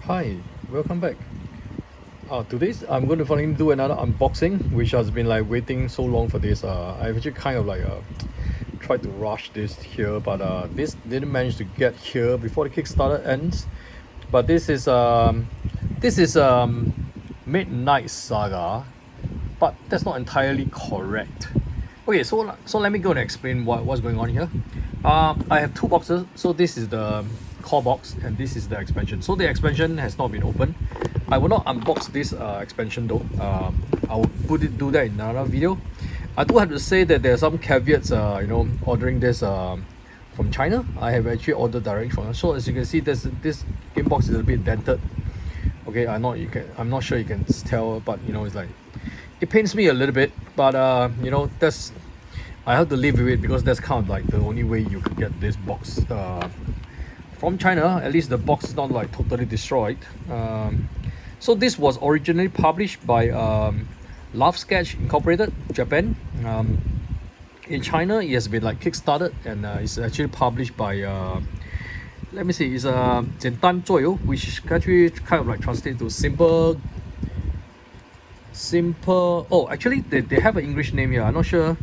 Hi, welcome back. Today I'm going to finally do another unboxing, which has been like waiting so long for this. I've actually kind of like tried to rush this here, but this didn't manage to get here before the Kickstarter ends. But this is Midnight Saga, but that's not entirely correct. Okay, so let me go and explain what's going on here. I have two boxes. So this is the core box and this is the expansion. So the expansion has not been opened. I will not unbox this expansion though. I will do that in another video. I do have to say that there are some caveats, ordering this from China. I have actually ordered directly from them. So as you can see, this game box is a bit dented. Okay, I'm not sure you can tell, but it's like, it pains me a little bit, but that's, I have to live with it because that's kind of like the only way you could get this box from China. At least the box is not like totally destroyed. So this was originally published by Love Sketch Incorporated, Japan. In China, it has been like kickstarted and it's actually published by let me see, it's 简单作游, which actually kind of like translates to simple. Oh, actually they have an English name here. I'm not sure,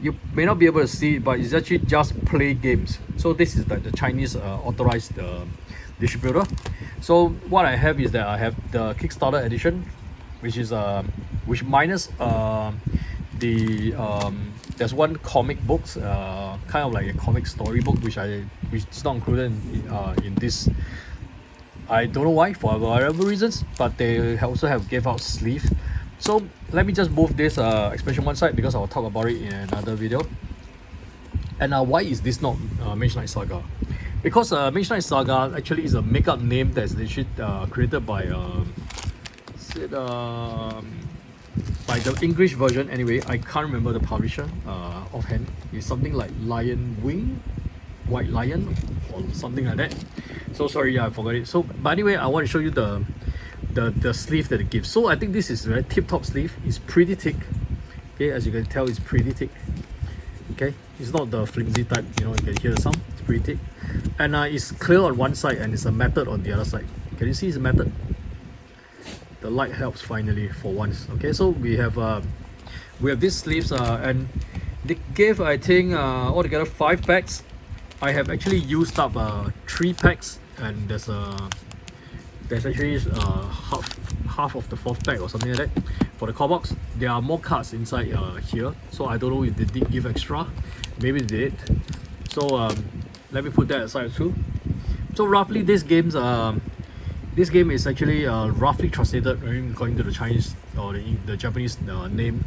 you may not be able to see it, but it's actually just play games. So this is like the Chinese authorized distributor. So what I have is that I have the Kickstarter edition, which is which minus the there's one comic books, kind of like a comic storybook, which is not included in this. I don't know why, for whatever reasons, but they also have gave out sleeve. So let me just move this expansion one side because I'll talk about it in another video. And why is this not Mage Knight Saga? Because Mage Knight Saga actually is a make-up name that's actually created by the English version. Anyway, I can't remember the publisher offhand. It's something like Lionwing, White Lion, or something like that. So sorry, I forgot it. So, but anyway, I want to show you the sleeve that it gives. So I think this is a very tip-top sleeve. It's pretty thick. Okay, as you can tell, it's pretty thick. Okay, it's not the flimsy type. You can hear the sound. It's pretty thick, and it's clear on one side and it's a matte on the other side. Can you see it's matte? The light helps finally for once. Okay, so we have these sleeves and they gave, I think, altogether 5 packs. I have actually used up 3 packs, and there's actually half of the 4th pack or something like that for the core box. There are more cards inside here, so I don't know if they did give extra. Maybe they did. So let me put that aside too. So roughly this game is actually roughly translated according to the Chinese or the Japanese name.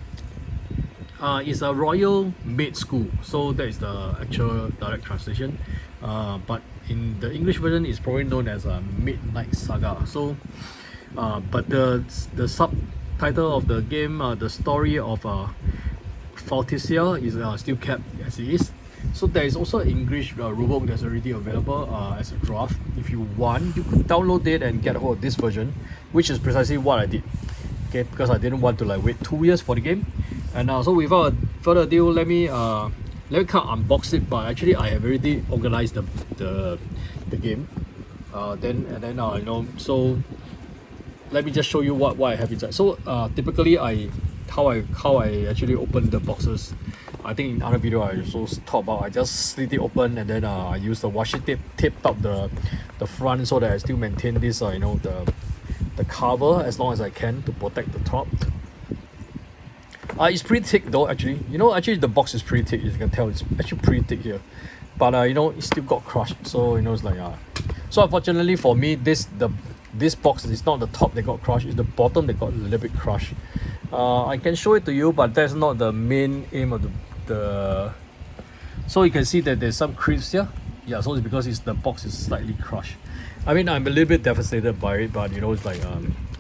It's a Royal Maid School, so that is the actual direct translation. But in the English version, it's probably known as Midnight Saga. So, but the subtitle of the game, the story of Faltisia, is still kept as it is. So there is also an English rulebook that's already available as a draft. If you want, you could download it and get hold of this version, which is precisely what I did. Okay, because I didn't want to like wait 2 years for the game. And so without further ado, let me kind of unbox it. But actually, I have already organized the game. So let me just show you what I have inside. So typically, how I actually open the boxes. I think in other video I also talk about, I just slit it open and then I use the washi tape taped up the front so that I still maintain this the cover as long as I can to protect the top. It's pretty thick though, actually. Actually the box is pretty thick. You can tell it's actually pretty thick here, but it still got crushed. So it's like so unfortunately for me, this box is not the top that got crushed, it's the bottom that got a little bit crushed. I can show it to you, but that's not the main aim of the so you can see that there's some creeps here. Yeah, so it's because the box is slightly crushed. I mean, I'm a little bit devastated by it, but it's like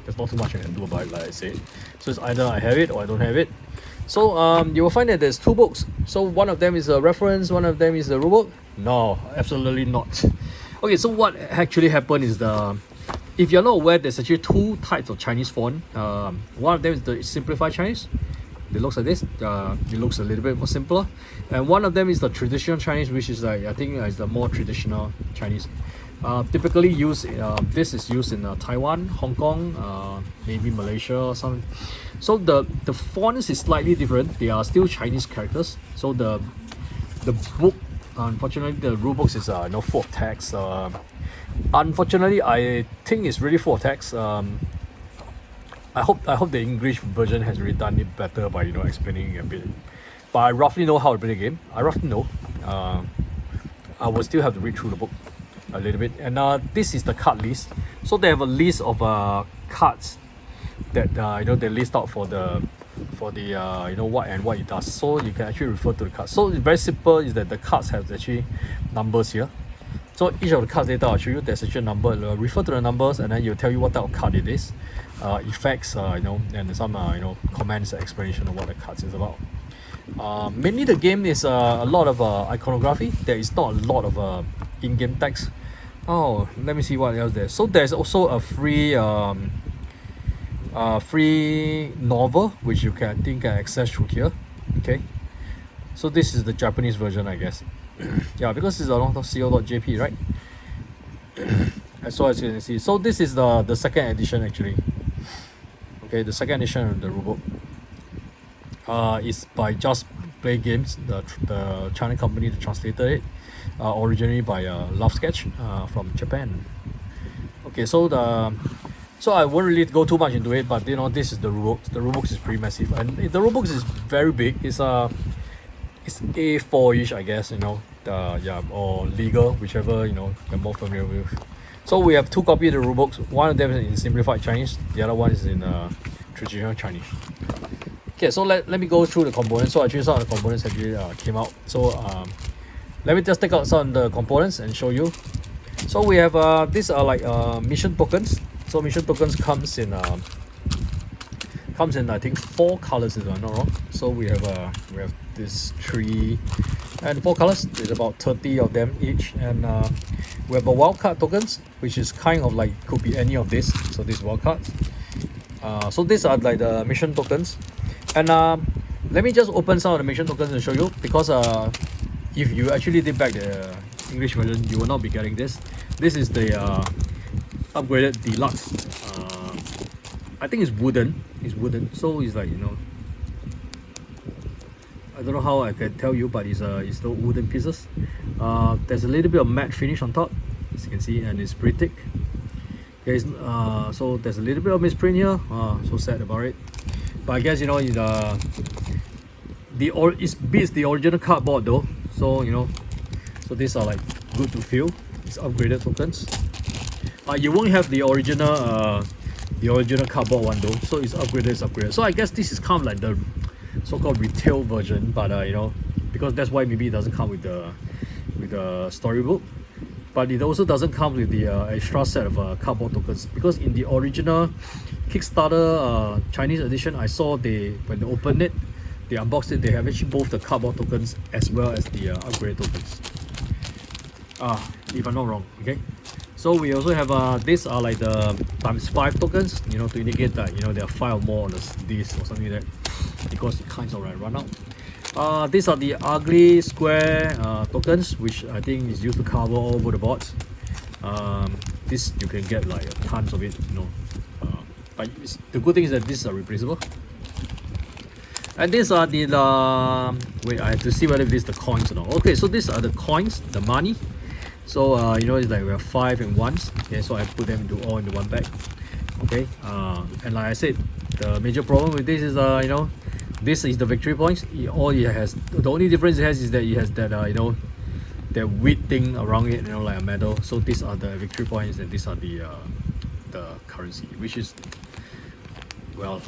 there's not too much I can do about it, like I said. So it's either I have it or I don't have it. So you will find that there's 2 books. So one of them is a reference, one of them is the rulebook. No, absolutely not. Okay, so what actually happened is if you're not aware, there's actually 2 types of Chinese font. One of them is the simplified Chinese. It looks like this. It looks a little bit more simpler. And one of them is the traditional Chinese, which is like, I think is the more traditional Chinese. Typically used. This is used in Taiwan, Hong Kong, maybe Malaysia or something. So the fonts is slightly different. They are still Chinese characters. So the book, unfortunately, the rule books is full of text. Unfortunately, I think it's really full of text. I hope the English version has really done it better by explaining a bit. But I roughly know how to play the game. I roughly know. I will still have to read through the book a little bit. And this is the card list. So they have a list of cards that they list out for the what it does. So you can actually refer to the cards. So it's very simple. Is that the cards have actually numbers here. So each of the cards later I'll show you. There's actually a number. Refer to the numbers, and then you'll tell you what type of card it is, effects, and some comments, explanation of what the cards is about. Mainly the game is a lot of iconography. There is not a lot of in-game text. Oh, let me see what else there. So there's also a free novel which you can access through here. Okay, so this is the Japanese version, I guess. Yeah, because it's along co.jp, right? As you can see. So this is the second edition actually. Okay, the second edition of the rulebook is by Just Play Games, the China company that translated it, originally by Love Sketch from Japan. Okay, so I won't really go too much into it, but this is the rulebook. The rulebook is pretty massive, and the rulebook is very big. It's A4-ish, I guess, or legal, whichever you're more familiar with. So we have two copies of the rulebooks. One of them is in simplified Chinese, the other one is in traditional Chinese. Okay, so let me go through the components. So actually some of the components actually came out. So let me just take out some of the components and show you. So we have these are like mission tokens. So mission tokens comes in I think 4 colors, if I'm not wrong. So we have this 3 and 4 colors. There's about 30 of them each, and we have a wildcard tokens, which is kind of like could be any of this. So these wildcards. So these are like the mission tokens, and let me just open some of the mission tokens and show you, because if you actually did back the English version, you will not be getting this. This is the upgraded deluxe. I think it's wooden. It's wooden, so it's like I don't know how I can tell you, but it's the wooden pieces. There's a little bit of matte finish on top, as you can see, and it's pretty thick. Okay, so there's a little bit of misprint here. So sad about it, but I guess it beats the original cardboard though. So so these are like good to feel. It's upgraded tokens. You won't have the original cardboard one though. So it's upgraded. So I guess this is kind of like the so-called retail version, but because that's why maybe it doesn't come with the storybook, but it also doesn't come with the extra set of cardboard tokens, because in the original Kickstarter Chinese edition, I saw when they opened it, they unboxed it, they have actually both the cardboard tokens as well as the upgrade tokens. If I'm not wrong. Okay, so we also have these are like the ×5 tokens, to indicate that there are 5 or more on this or something like that, because it kind of run out. These are the ugly square tokens, which I think is used to cover all over the boards. This you can get like tons of it, but the good thing is that these are replaceable. And these are the wait, I have to see whether this is the coins or not. Okay, so these are the coins, the money. So it's like we have 5 and 1s. Okay, so I put them all into one bag. Okay, and like I said, the major problem with this is this is the victory points. The only difference it has is that it has that that wheat thing around it, like a medal. So these are the victory points, and these are the currency, which is, well,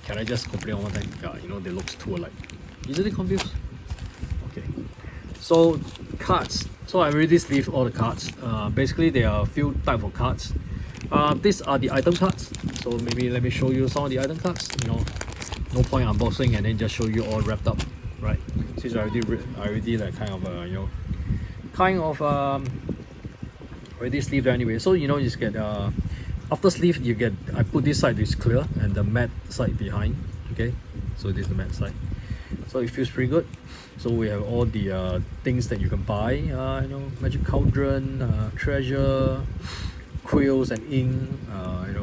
can I just complain one thing? Yeah, they look too alike. Easily confused. Okay, so cards. So I already sleeved all the cards. Basically there are a few type of cards. These are the item cards. So maybe let me show you some of the item cards. No point unboxing and then just show you all wrapped up, right? Since I already like kind of already sleeved anyway. So you just get after sleeve you get, I put this side is clear and the matte side behind. Okay, so this is the matte side. So it feels pretty good. So we have all the things that you can buy, magic cauldron, treasure, quills and ink,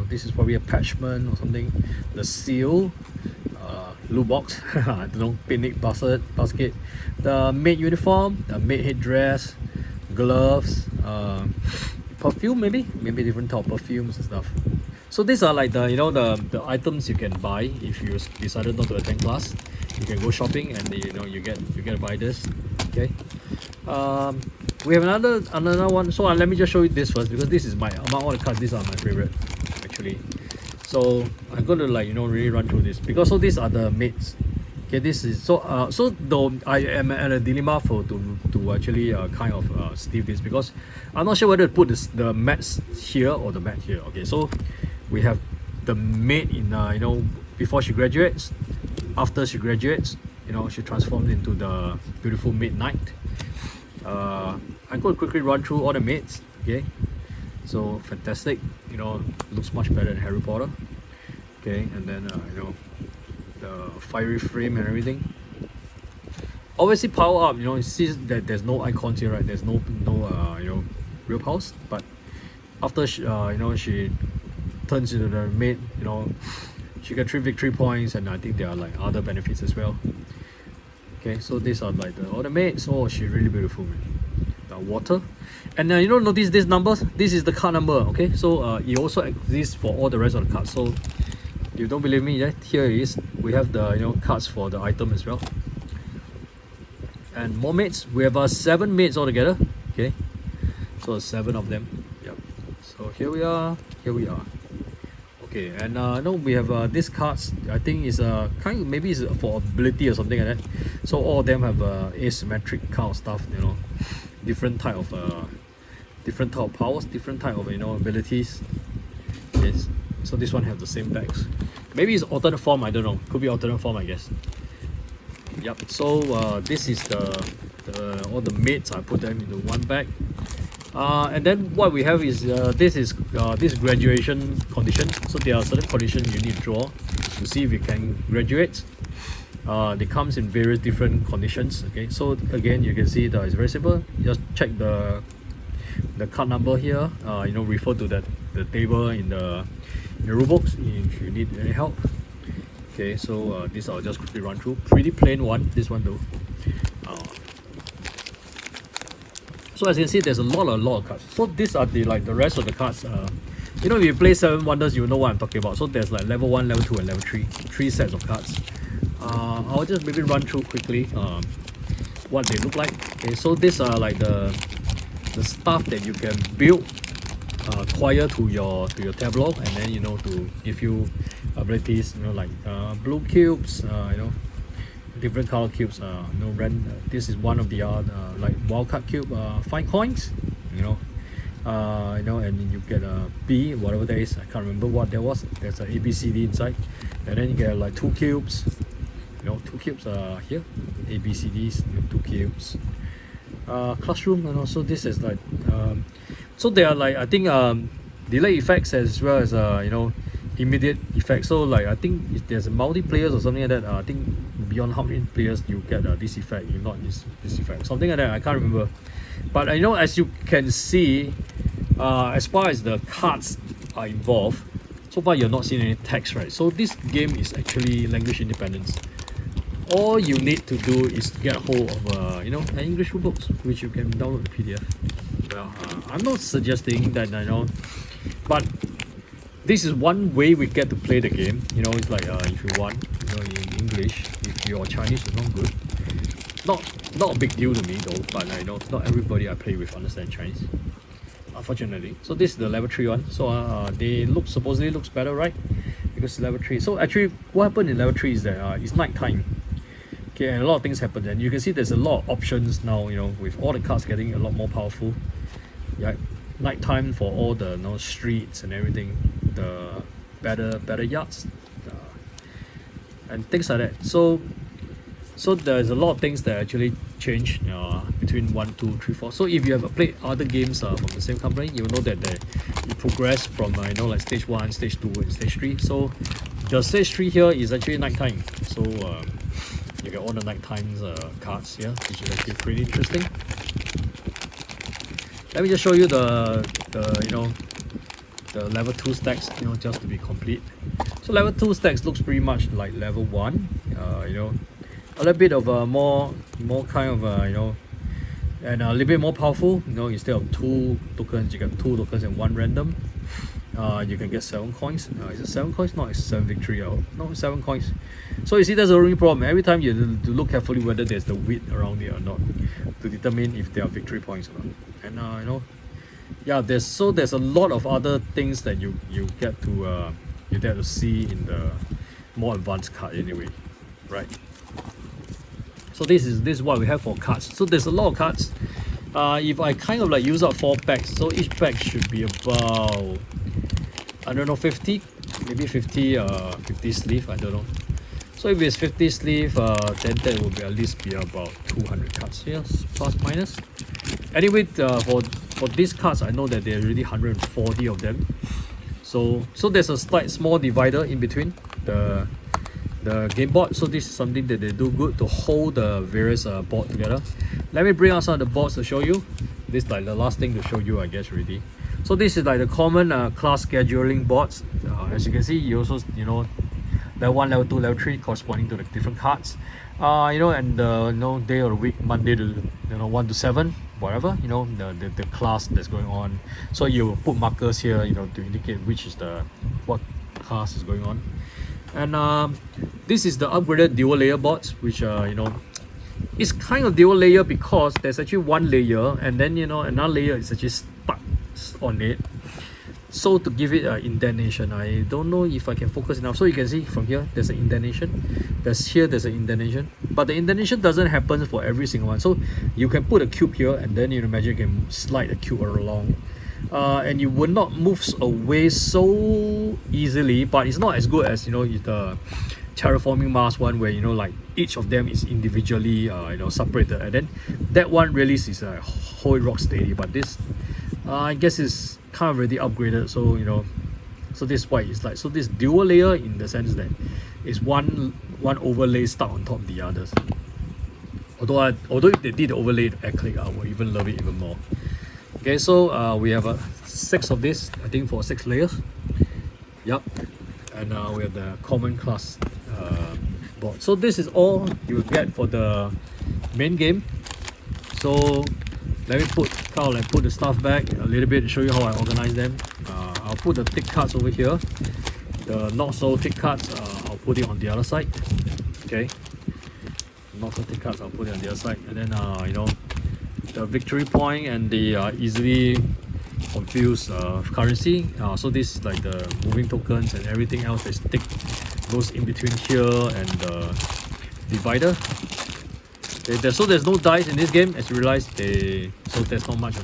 this is probably a parchment or something, the seal, loot box, I don't know, picnic basket, the maid uniform, the maid headdress, gloves, perfume, maybe different type of perfumes and stuff. So these are like the items you can buy if you decided not to attend class. You can go shopping and you get to buy this. Okay. We have another one. So let me just show you this first, because this is among all the cards, these are my favorite actually. So I'm going to really run through this, because these are the maids. Okay, this is so though I am at a dilemma to actually kind of steal this, because I'm not sure whether to put the mats here or the mat here. Okay, so we have the maid in before she graduates, after she graduates, she transforms into the beautiful maid knight. I'm going to quickly run through all the maids. Okay, so fantastic, looks much better than Harry Potter. Okay, and then the fiery frame and everything. Obviously power up, you see that there's no icons here, right? There's no real powers, but after she turns into the maid, she gets 3 victory points, and I think there are like other benefits as well. Okay, so these are like all the maids. Oh, she's really beautiful, man. Water, and notice these numbers. This is the card number. Okay, so it also exists for all the rest of the cards. So if you don't believe me, here it is. We have the cards for the item as well, and more maids. We have 7 maids altogether. Okay, so 7 of them. Yep. So here we are. Okay, and we have these cards. I think is kind of, maybe it's for ability or something like that. So all of them have asymmetric kind of stuff. Different type of powers, different type of abilities. Yes. So this one have the same bags. Maybe it's alternate form. I don't know. Could be alternate form, I guess. Yep. So this is the all the maids. I put them into one bag. And then what we have is this graduation condition. So there are certain conditions you need to draw to see if you can graduate. They comes in various different conditions. Okay, so again you can see that it's very simple. Just check the card number here. Refer to the table in the rule books if you need any help. Okay, so this I'll just quickly run through. Pretty plain one, this one though. So as you can see, there's a lot of cards. So these are the rest of the cards. If you play 7 Wonders, you know what I'm talking about. So there's like level 1, level 2, and level 3. 3 sets of cards. I'll just maybe run through quickly what they look like. Okay, so these are like the stuff that you can build acquire to your tableau, and then to give you abilities. Like blue cubes. Different color cubes. This is one of the like wildcard cube. 5 coins. And then you get a B, whatever that is. I can't remember what that was. There's an A, B, C, D inside, and then you get like 2 cubes. 2 cubes here. A, B, C, D's. 2 cubes. Classroom. So this is like so there are like, I think delay effects as well as immediate effects. So like I think if there's a multiplayers or something like that, I think beyond how many players you get this effect, if not this effect, something like that. I can't remember. But as you can see, as far as the cards are involved, so far you're not seeing any text, right? So this game is actually language independence. All you need to do is get a hold of an English rule books, which you can download the PDF. Well, I'm not suggesting that, but this is one way we get to play the game. It's like if you want, in English, if your Chinese is not good, not a big deal to me though. But not everybody I play with understand Chinese, unfortunately. So this is the level 3 one. So they supposedly looks better, right? Because it's level 3. So actually, what happened in level 3 is that it's night time. Okay, and a lot of things happen, and you can see there's a lot of options now. With all the cards getting a lot more powerful. Yeah, nighttime for all the streets and everything, the better yards, and things like that. So there's a lot of things that actually change between 1, 2, 3, 4. So if you have played other games from the same company, you know that you progress from like stage 1, stage 2, and stage 3. So the stage 3 here is actually nighttime. So You get all the night times cards here, which is actually pretty interesting. Let me just show you the level 2 stacks, just to be complete. So level 2 stacks looks pretty much like level 1, a little bit of more kind of and a little bit more powerful. Instead of 2 tokens, you get 2 tokens and 1 random. You can get 7 coins. Is it 7 coins? No, it's 7 victory. No, 7 coins. So you see, that's the only problem. Every time you have to look carefully whether there's the width around it or not to determine if there are victory points or not. And yeah, there's a lot of other things that you get to see in the more advanced card anyway, right? So this is what we have for cards. So there's a lot of cards. If I kind of like use up 4 packs, so each pack should be about, I don't know, 50, maybe 50 sleeve, I don't know. So if it's 50 sleeve, then that will be at least be about 200 cards here, plus minus. Anyway, for these cards, I know that there are already 140 of them. So there's a small divider in between the game board. So this is something that they do good to hold the various board together. Let me bring out some of the boards to show you. This is like the last thing to show you, I guess, really. So this is like the common class scheduling boards. As you can see, you also level 1, level 2, level 3 corresponding to the different cards. And day of the week, Monday to 1 to 7, whatever, the class that's going on. So you put markers here, to indicate which is what class is going on. And this is the upgraded dual layer boards, which it's kind of dual layer because there's actually one layer, and then another layer is actually stuck on it. So to give it an indentation, I don't know if I can focus enough. So you can see from here, there's an indentation. There's an indentation, but the indentation doesn't happen for every single one. So you can put a cube here, and then imagine you can slide the cube along, and you will not move away so easily. But it's not as good as the terraforming Mars one, where like each of them is individually separated, and then that one really is a whole rock steady. But this, I guess, is kind of already upgraded. So this is why it's like, so this dual layer in the sense that is one overlay stuck on top of the others. Although if they did the overlay to click, I would even love it even more. Okay, so we have 6 of this, I think, for 6 layers. Yep. And we have the common class board. So this is all you get for the main game. So let me put the stuff back a little bit to show you how I organize them. I'll put the thick cards over here. The not so thick cards, I'll put it on the other side. Okay. Not so thick cards, I'll put it on the other side. And then the victory point and the easily confused currency. So this is like the moving tokens, and everything else that stick goes in between here and the divider. So there's no dice in this game, as you realize. So there's not much.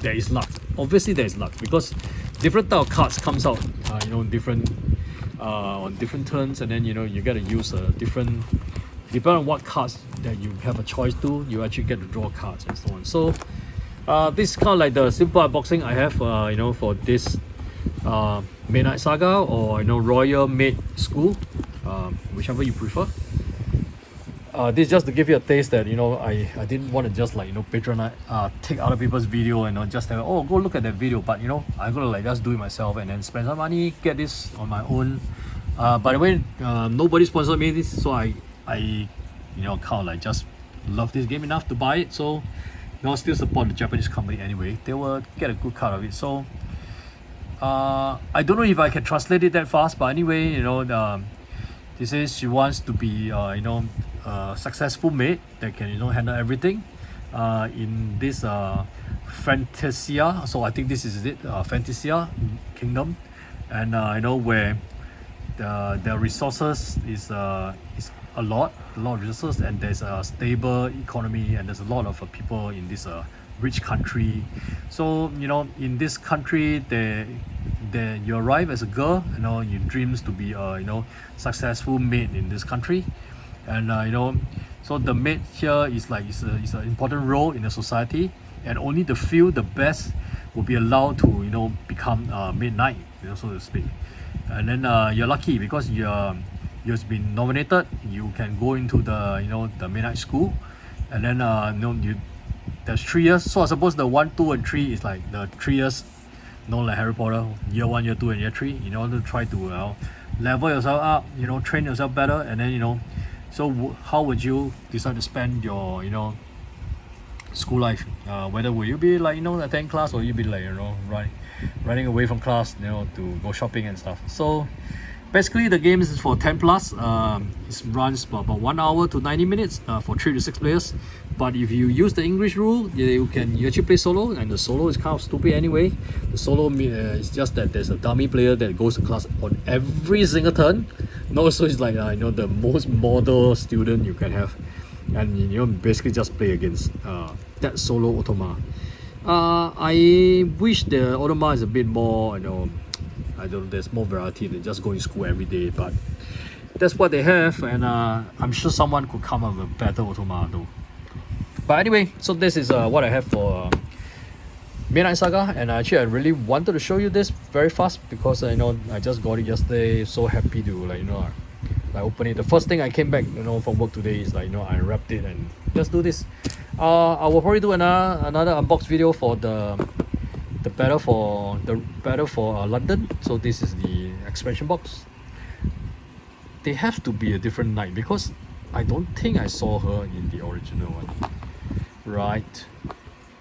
There is luck. Obviously there is luck because different type of cards comes out. Different on different turns, and then you get to use depending on what cards that you have a choice to, you actually get to draw cards and so on. So this is kind of like the simple unboxing I have for this Maid Saga, or Royal Maid School, whichever you prefer. This is just to give you a taste that I didn't want to just patronize, take other people's video and just tell, oh, go look at that video, but I'm gonna just do it myself and then spend some money, get this on my own. By the way, nobody sponsored me this, so I kind of just love this game enough to buy it. So still support the Japanese company anyway. They will get a good cut of it. So I don't know if I can translate it that fast, but anyway, this is, she wants to be successful maid that can handle everything in this Fantasia. So I think this is it, Fantasia kingdom, and where the resources is a lot of resources, and there's a stable economy, and there's a lot of people in this rich country. So in this country, you arrive as a girl, you dreams to be successful maid in this country. And so the maid here is like it's an important role in the society, and only the few, the best, will be allowed to become maid knight, so to speak. And then you're lucky because you you've been nominated, you can go into the the midnight school, and then there's 3 years. So I suppose the 1, 2, and 3 is like the 3 years, like Harry Potter, year 1, year 2, and year 3, in order to try to level yourself up, train yourself better, and then so how would you decide to spend your school life? Whether will you be like attend class, or you be like running away from class to go shopping and stuff. So basically the game is for 10 plus. It runs for about 1 hour to 90 minutes for 3 to 6 players. But if you use the English rule, you actually play solo, and the solo is kind of stupid anyway. The solo is just that there's a dummy player that goes to class on every single turn. So it's like the most model student you can have, and basically just play against that solo automa. I wish the automa is a bit more, I don't know, there's more variety than just going to school every day, but that's what they have, and I'm sure someone could come up with a better automa though. But anyway, so this is what I have for Midnight Saga, and actually I really wanted to show you this very fast because I just got it yesterday. So happy to like open it. The first thing I came back from work today is like I unwrapped it and just do this. I will probably do another unbox video for the battle for London. So this is the expansion box. They have to be a different knight because I don't think I saw her in the original one. Right.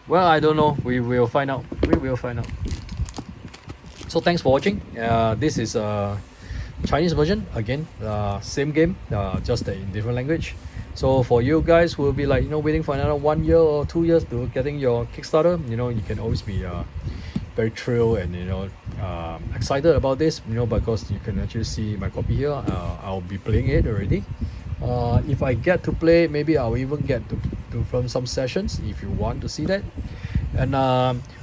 Well, I don't know. We will find out. So thanks for watching. This is a Chinese version again. Same game, just in different language. So for you guys who will be like waiting for another 1 year or 2 years to getting your Kickstarter, you can always be very thrilled and excited about this. Because you can actually see my copy here. I'll be playing it already. If I get to play, maybe I'll even get to film some sessions if you want to see that. And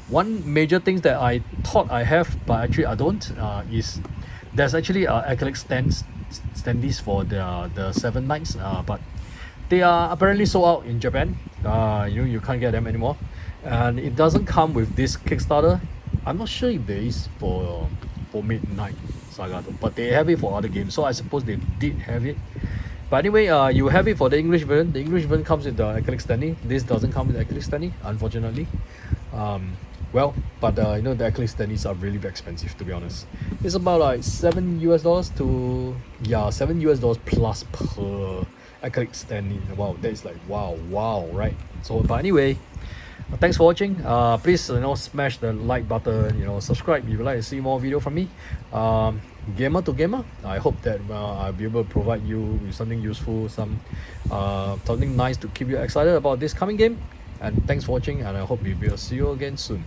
one major thing that I thought I have, but actually I don't, is there's actually acrylic standees for the 7 Knights, but they are apparently sold out in Japan. You can't get them anymore, and it doesn't come with this Kickstarter. I'm not sure if there is for Midnight Saga though, but they have it for other games, so I suppose they did have it. But anyway, you have it for the English version. The English version comes with the acrylic standee. This doesn't come with the acrylic standee, unfortunately. Well, but the acrylic standees are really very expensive, to be honest. It's about like $7 to $7 plus per acrylic standee. Wow, that is like wow, right? So, but anyway, thanks for watching. Please smash the like button. Subscribe if you like to see more video from me. Gamer to gamer, I hope that I'll be able to provide you with something useful, something nice to keep you excited about this coming game. And thanks for watching, and I hope we will see you again soon.